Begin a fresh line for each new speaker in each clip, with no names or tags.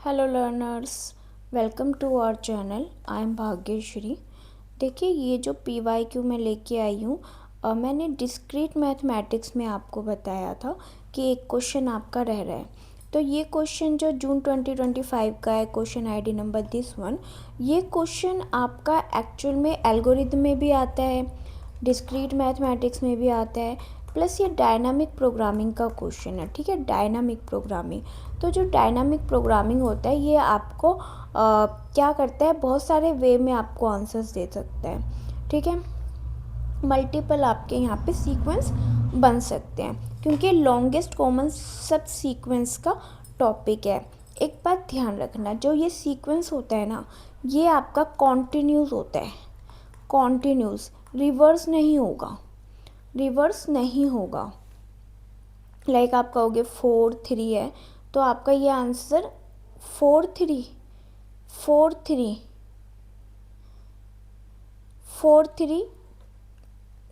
Hello learners, welcome to our channel. I am Bhagyashree. देखिए, ये जो PYQ मैं लेके आई हूँ, मैंने डिस्क्रीट मैथमेटिक्स में आपको बताया था कि एक क्वेश्चन आपका रह रहा है। तो ये क्वेश्चन जो जून 2025 का है, question ID number this one, ये क्वेश्चन आपका एक्चुअल में एल्गोरिथम में भी आता है, डिस्क्रीट मैथमेटिक्स में भी आता है, प्लस ये डायनामिक प्रोग्रामिंग का क्वेश्चन है। ठीक है, डायनामिक प्रोग्रामिंग। तो जो डायनामिक प्रोग्रामिंग होता है ये आपको क्या करता है, बहुत सारे वे में आपको आंसर्स दे सकता है। ठीक है, मल्टीपल आपके यहाँ पे सीक्वेंस बन सकते हैं, क्योंकि लॉन्गेस्ट कॉमन सब सीक्वेंस का टॉपिक है। एक बात ध्यान रखना, जो ये सीक्वेंस होता है ना, ये आपका कॉन्टिन्यूस होता है, कॉन्टिन्यूस, रिवर्स नहीं होगा, रिवर्स नहीं होगा। लाइक आप कहोगे 4 3 है, तो आपका ये आंसर 4 3 4 3 4 3,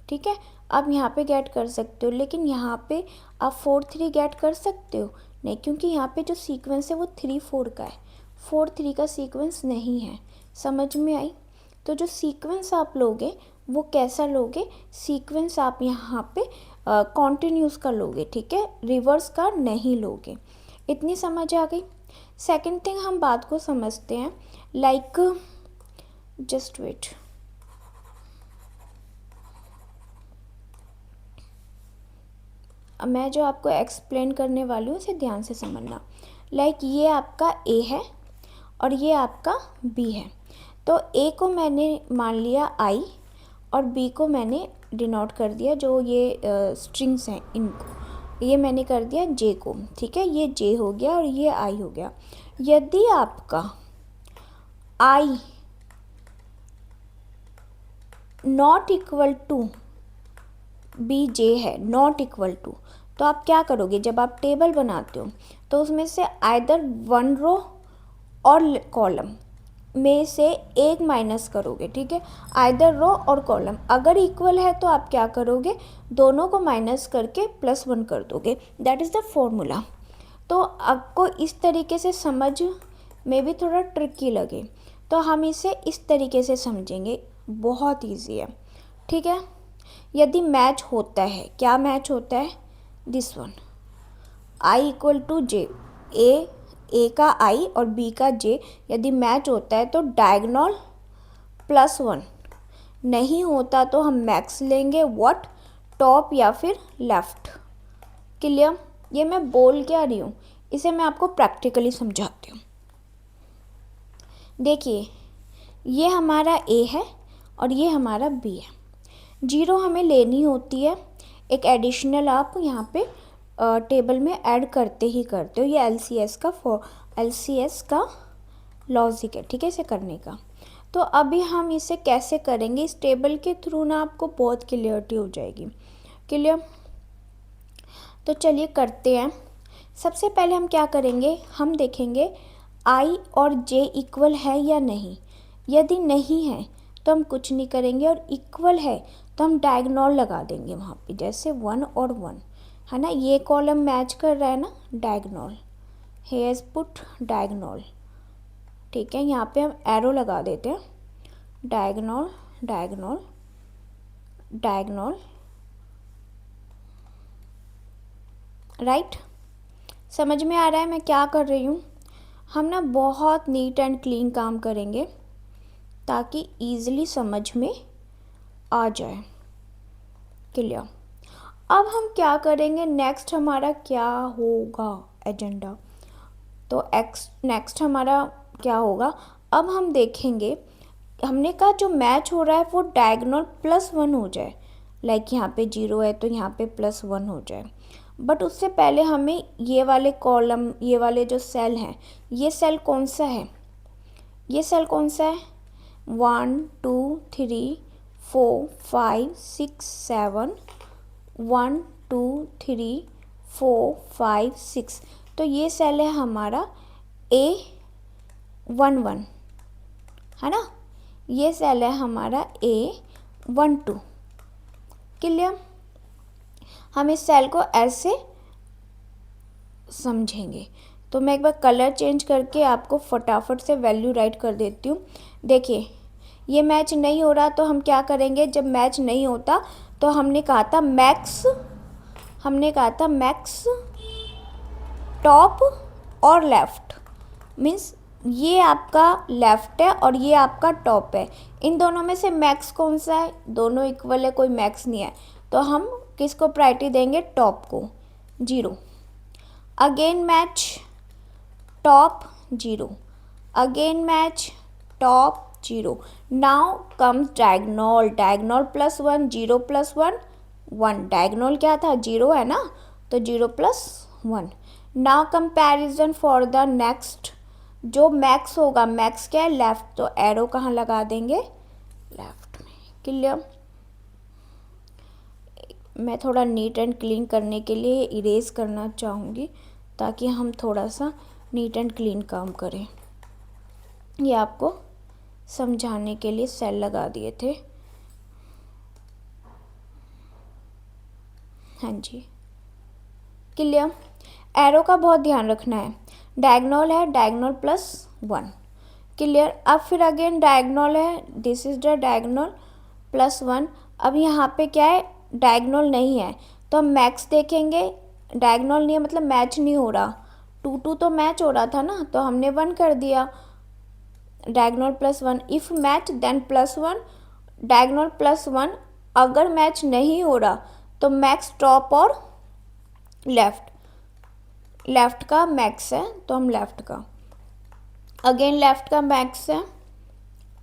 ठीक है। आप यहाँ पे गेट कर सकते हो, लेकिन यहाँ पे आप 4 3 गेट कर सकते हो नहीं, क्योंकि यहाँ पे जो सीक्वेंस है वो 3 4 का है, 4 3 का सीक्वेंस नहीं है। समझ में आई? तो जो सीक्वेंस आप लोगे वो कैसा लोगे, सीक्वेंस आप यहाँ पे कॉन्टिन्यूस का लोगे, ठीक है, रिवर्स का नहीं लोगे। इतनी समझ आ गई? सेकंड थिंग, हम बात को समझते हैं। लाइक जस्ट वेट, मैं जो आपको एक्सप्लेन करने वाली हूँ उसे ध्यान से समझना। लाइक ये आपका A है और ये आपका B है। तो A को मैंने मान लिया I और B को मैंने डिनोट कर दिया, जो ये स्ट्रिंग्स हैं इनको ये मैंने कर दिया J को। ठीक है, ये J हो गया और ये I हो गया। यदि आपका I not equal to BJ है, नॉट इक्वल टू, तो आप क्या करोगे, जब आप टेबल बनाते हो तो उसमें से आइदर वन रो और कॉलम में से एक माइनस करोगे। ठीक है, आइदर रो और कॉलम अगर इक्वल है तो आप क्या करोगे, दोनों को माइनस करके +1 कर दोगे। That is the formula. तो आपको इस तरीके से समझ में भी थोड़ा ट्रिकी लगे तो हम इसे इस तरीके से समझेंगे, बहुत ईजी है। ठीक है, यदि मैच होता है, क्या मैच होता है, this one, I equal to J, A का I और B का J यदि मैच होता है तो डायगोनल +1, नहीं होता तो हम मैक्स लेंगे, व्हाट, टॉप या फिर लेफ्ट। क्लियर? ये मैं बोल क्या रही हूँ, इसे मैं आपको प्रैक्टिकली समझाती हूँ। देखिए, ये हमारा A है और ये हमारा B है। 0 हमें लेनी होती है, एक एडिशनल आप यहाँ पे टेबल में ऐड करते ही करते हो। ये LCS का लॉजिक है, ठीक है, इसे करने का। तो अभी हम इसे कैसे करेंगे, इस टेबल के थ्रू ना आपको बहुत क्लियरिटी हो जाएगी। क्लियर? तो चलिए करते हैं। सबसे पहले हम क्या करेंगे, हम देखेंगे I और J इक्वल है या नहीं। यदि नहीं है तो हम कुछ नहीं करेंगे, और इक्वल है तो हम डायगोनल लगा देंगे वहाँ पे, जैसे 1 और 1 है ना, ये कॉलम मैच कर रहा है ना, डायगोनल, हेयर्स पुट डायगोनल। ठीक है, यहाँ पे हम एरो लगा देते हैं, डायगोनल डायगोनल डायगोनल, राइट। समझ में आ रहा है मैं क्या कर रही हूँ? हम ना बहुत नीट एंड क्लीन काम करेंगे ताकि ईजिली समझ में आ जाए। क्लियर? अब हम क्या करेंगे, नेक्स्ट हमारा क्या होगा एजेंडा, तो नेक्स्ट हमारा क्या होगा, अब हम देखेंगे, हमने कहा जो मैच हो रहा है वो डायगोनल +1 हो जाए। लाइक यहाँ पे 0 है तो यहाँ पे +1 हो जाए। बट उससे पहले हमें ये वाले कॉलम, ये वाले जो सेल हैं, ये सेल कौन सा है, ये सेल कौन सा है, 1 2 3 4 5 6 7, 1 2 3 4 5 6, तो ये सेल है हमारा A11 है ना, ये सेल है हमारा A12। क्लियर? हम इस सेल को ऐसे समझेंगे। तो मैं एक बार कलर चेंज करके आपको फटाफट से वैल्यू राइट कर देती हूँ। देखिए ये मैच नहीं हो रहा, तो हम क्या करेंगे, जब मैच नहीं होता तो हमने कहा था मैक्स टॉप और लेफ़्ट, मीन्स ये आपका लेफ़्ट है और ये आपका टॉप है, इन दोनों में से मैक्स कौन सा है, दोनों इक्वल है, कोई मैक्स नहीं है, तो हम किसको प्रायोरिटी देंगे, टॉप को, 0। Again match top 0, again match top 0। Now comes diagonal plus 1, 0 plus 1 1, diagonal क्या था, 0 है ना, तो 0 plus 1। Now comparison for the next, जो मैक्स होगा, मैक्स क्या है, लेफ्ट, तो एरो कहाँ लगा देंगे, लेफ्ट में। क्लियर। मैं थोड़ा नीट एंड क्लीन करने के लिए इरेज करना चाहूँगी ताकि हम थोड़ा सा नीट एंड क्लीन काम करें। ये आपको समझाने के लिए सेल लगा दिए थे। हाँ जी, क्लियर। एरो का बहुत ध्यान रखना है, डायगोनल है, डायगोनल प्लस 1, क्लियर। अब फिर अगेन डायगोनल है, this is the diagonal plus 1। अब यहाँ पे क्या है, डायगोनल नहीं है, तो हम मैक्स देखेंगे, डायगोनल नहीं है मतलब मैच नहीं हो रहा, 2 2 तो मैच हो रहा था ना, तो हमने 1 कर दिया, diagonal plus 1। If match then plus 1, diagonal plus 1। अगर मैच नहीं हो रहा तो मैक्स टॉप और लेफ्ट का मैक्स है, तो हम लेफ्ट का, अगेन लेफ्ट का मैक्स है,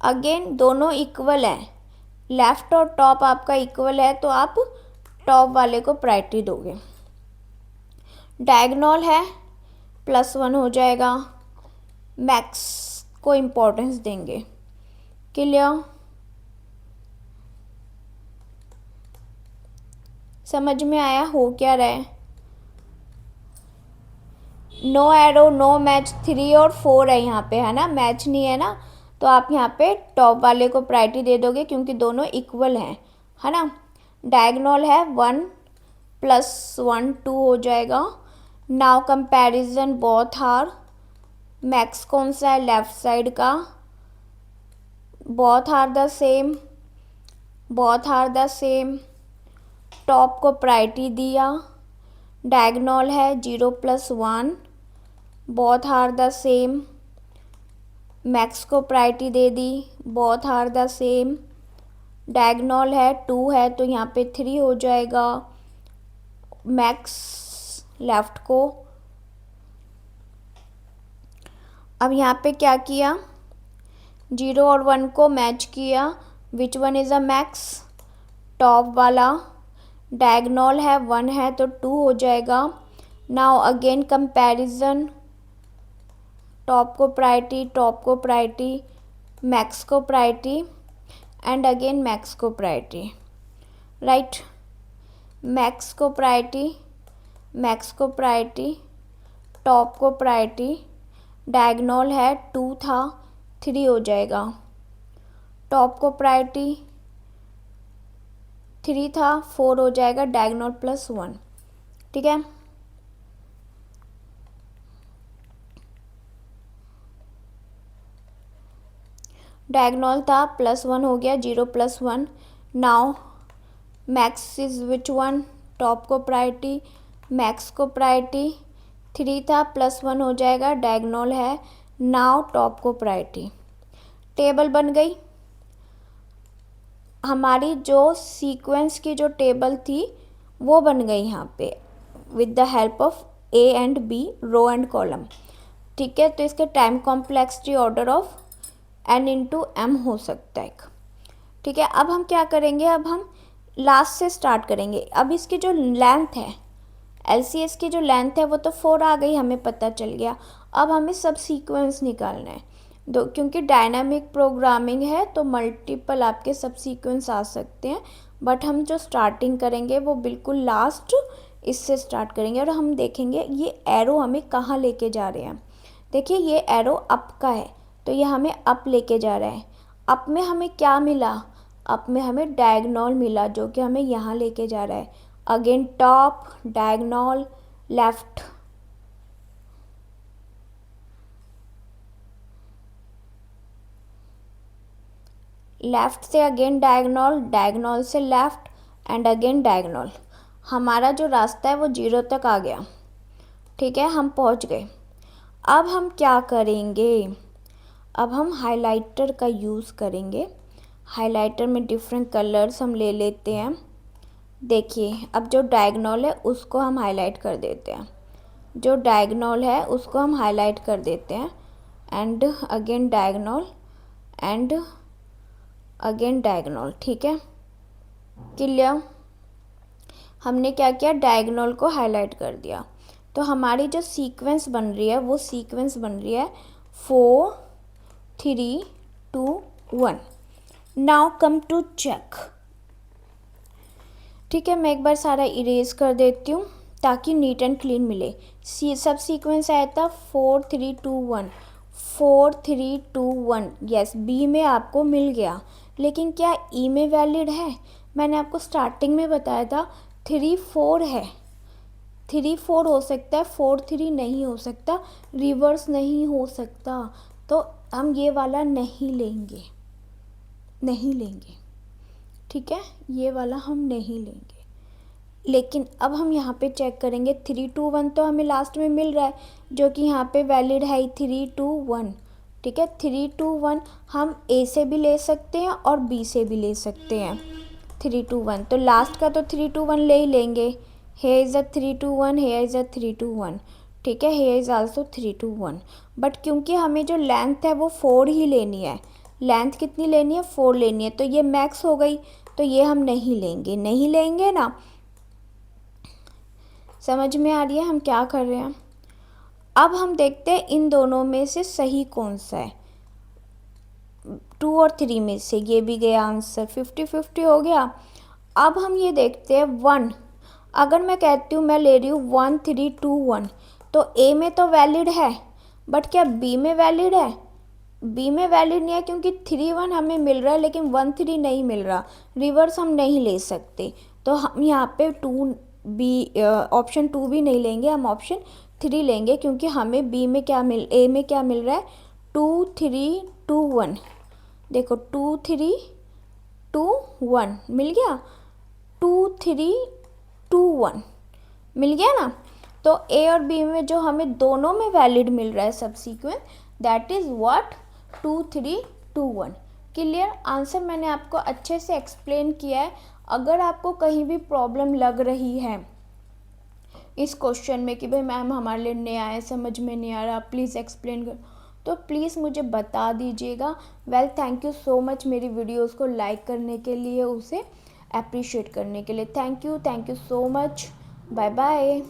अगेन दोनों इक्वल है, लेफ्ट और टॉप आपका इक्वल है, तो आप टॉप वाले को प्रायोरिटी दोगे। डायगोनल है, प्लस 1 हो जाएगा, मैक्स को इम्पोर्टेंस देंगे। क्लियर, समझ में आया हो क्या रहा है। नो एरो, नो मैच, 3 और 4 है यहाँ पे, है ना, मैच नहीं है ना, तो आप यहाँ पे टॉप वाले को प्रायोरिटी दे दोगे क्योंकि दोनों इक्वल हैं, है ना। डायगोनल है, 1 प्लस 1 2 हो जाएगा। Now comparison both are, max कौन सा है, लेफ्ट साइड का, both are the same, top को प्रायोरिटी दिया, डायगोनल है 0 plus 1, both are the same, max को प्रायोरिटी दे दी, both are the same, diagonal है 2 है तो यहाँ पे 3 हो जाएगा, मैक्स लेफ्ट को। अब यहाँ पे क्या किया, 0 और 1 को मैच किया, which one is a max, top वाला, डायगोनल है 1 है तो 2 हो जाएगा। नाउ अगेन कंपैरिजन, टॉप को प्रायोरिटी, मैक्स को प्रायोरिटी एंड अगेन मैक्स को प्रायोरिटी, राइट। मैक्स को प्रायोरिटी, टॉप को प्रायोरिटी, डायगोनल है 2 था 3 हो जाएगा, टॉप को प्रायोरिटी 3 था 4 हो जाएगा, डायगोनल प्लस 1, ठीक है। डायगोनल था प्लस 1 हो गया, 0 plus 1। Now max is which one, top को प्रायोरिटी, मैक्स को प्रायोरिटी, 3 था प्लस 1 हो जाएगा, डायगोनल है, नाउ टॉप को प्रायोरिटी। टेबल बन गई हमारी, जो सीक्वेंस की जो टेबल थी वो बन गई यहाँ पे with the help of A and B, row and column, ठीक है। तो इसके time complexity order of n into M हो सकता है, ठीक है। अब हम क्या करेंगे, अब हम लास्ट से स्टार्ट करेंगे। अब इसकी जो लेंथ है, LCS की जो लेंथ है वो तो 4 आ गई, हमें पता चल गया। अब हमें सब सीक्वेंस निकालना है, क्योंकि डायनामिक प्रोग्रामिंग है तो मल्टीपल आपके सब सीक्वेंस आ सकते हैं, बट हम जो स्टार्टिंग करेंगे वो बिल्कुल लास्ट इससे स्टार्ट करेंगे। और हम देखेंगे ये एरो हमें कहाँ लेके जा रहे हैं। देखिए ये एरो अप का है तो ये हमें अप लेके जा रहा है। अप में हमें क्या मिला, अप में हमें डायगोनल मिला जो कि हमें यहाँ लेके जा रहा है। Again top, diagonal, left, left से अगेन डायगोनल, डायगोनल से लेफ़्ट एंड अगेन डायगोनल। हमारा जो रास्ता है वो 0 तक आ गया। ठीक है, हम पहुंच गए। अब हम क्या करेंगे, अब हम हाइलाइटर का यूज़ करेंगे। हाइलाइटर में डिफरेंट कलर्स हम ले लेते हैं। देखिए, अब जो डायगोनल है उसको हम हाईलाइट कर देते हैं, जो डायगोनल है उसको हम हाईलाइट कर देते हैं and again diagonal and again diagonal. ठीक है, क्लियर। हमने क्या किया, डायगोनल को हाईलाइट कर दिया। तो हमारी जो सीक्वेंस बन रही है वो सीक्वेंस बन रही है 4 3 2 1। Now come to check. ठीक है, मैं एक बार सारा इरेज कर देती हूँ ताकि नीट एंड क्लीन मिले। सब सीक्वेंस आया था 4 3 2 1, 4 3 2 1। यस, बी में आपको मिल गया, लेकिन क्या ई में वैलिड है? मैंने आपको स्टार्टिंग में बताया था 3 4 है, 3 4 हो सकता है, 4 3 नहीं हो सकता, रिवर्स नहीं हो सकता। तो हम ये वाला नहीं लेंगे, नहीं लेंगे। ठीक है, ये वाला हम नहीं लेंगे। लेकिन अब हम यहाँ पे चेक करेंगे 3 2 1 तो हमें लास्ट में मिल रहा है, जो कि यहाँ पे वैलिड है 3 2 1। ठीक है, 3 2 1 हम ए से भी ले सकते हैं और बी से भी ले सकते हैं। 3 2 1 तो लास्ट का तो 3 2 1 ले ही लेंगे। Here is a 3 2 1, here is a 3 2 1। ठीक है, हेयर इज़ आल्सो 3 2 1। बट क्योंकि हमें जो लेंथ है वो 4 ही लेनी है, लेंथ कितनी लेनी है, 4 लेनी है, तो ये मैक्स हो गई, तो ये हम नहीं लेंगे, नहीं लेंगे ना। समझ में आ रही है हम क्या कर रहे हैं? अब हम देखते हैं इन दोनों में से सही कौन सा है। 2 और 3 में से ये भी गया आंसर, 50-50 हो गया। अब हम ये देखते हैं 1। अगर मैं कहती हूँ मैं ले रही हूँ 1 3 2 1, तो ए में तो वैलिड है, बट क्या बी में वैलिड है? बी में वैलिड नहीं है, क्योंकि 3 1 हमें मिल रहा है लेकिन 1 3 नहीं मिल रहा, रिवर्स हम नहीं ले सकते। तो हम यहाँ पे 2 बी ऑप्शन 2 भी नहीं लेंगे, हम ऑप्शन 3 लेंगे, क्योंकि हमें बी में क्या ए में क्या मिल रहा है, 2 3 2 1। देखो 2 3 2 1 मिल गया, 2 3 2 1 मिल गया ना। तो ए और बी में जो हमें दोनों में वैलिड मिल रहा है सब sequence, that is what, 2 3 2 1। Clear? Answer मैंने आपको अच्छे से एक्सप्लेन किया है। अगर आपको कहीं भी प्रॉब्लम लग रही है इस क्वेश्चन में कि भाई मैम हमारे लिए नया है, समझ में नहीं आ रहा, प्लीज़ एक्सप्लेन कर, तो प्लीज़ मुझे बता दीजिएगा। Well, thank you so much मेरी वीडियोस को लाइक करने के लिए, उसे अप्रिशिएट करने के लिए। Thank you so much. Bye bye.